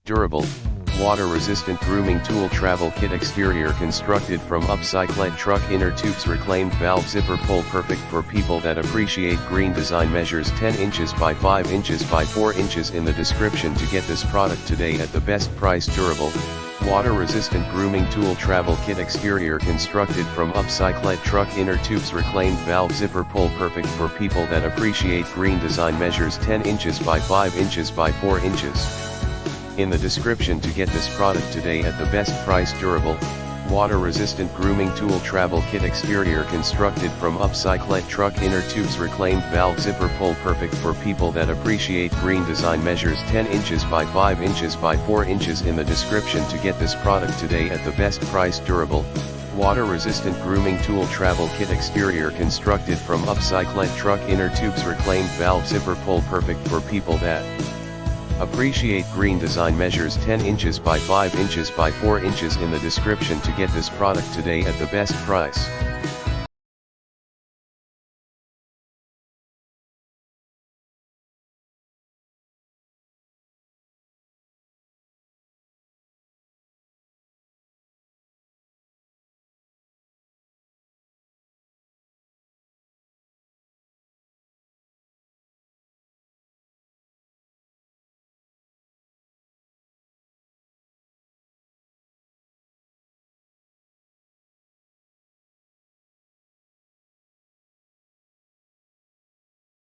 Durable, water-resistant grooming tool travel kit exterior constructed from upcycled truck inner tubes reclaimed valve zipper pull perfect for people that appreciate green design measures 10 inches by 5 inches by 4 inches in the description to get this product today at the best price. Durable, water-resistant grooming tool travel kit exterior constructed from upcycled truck inner tubes reclaimed valve zipper pull perfect for people that appreciate green design measures 10 inches by 5 inches by 4 inches. In the description to get this product today at the best price. Durable, water-resistant grooming tool travel kit exterior constructed from upcycled truck inner tubes reclaimed valve zipper pull perfect for people that appreciate green design measures 10 inches by 5 inches by 4 inches in the description to get this product today at the best price. Durable, water-resistant grooming tool travel kit exterior constructed from upcycled truck inner tubes reclaimed valve zipper pull perfect for people that appreciate green design measures 10 inches by 5 inches by 4 inches in the description to get this product today at the best price.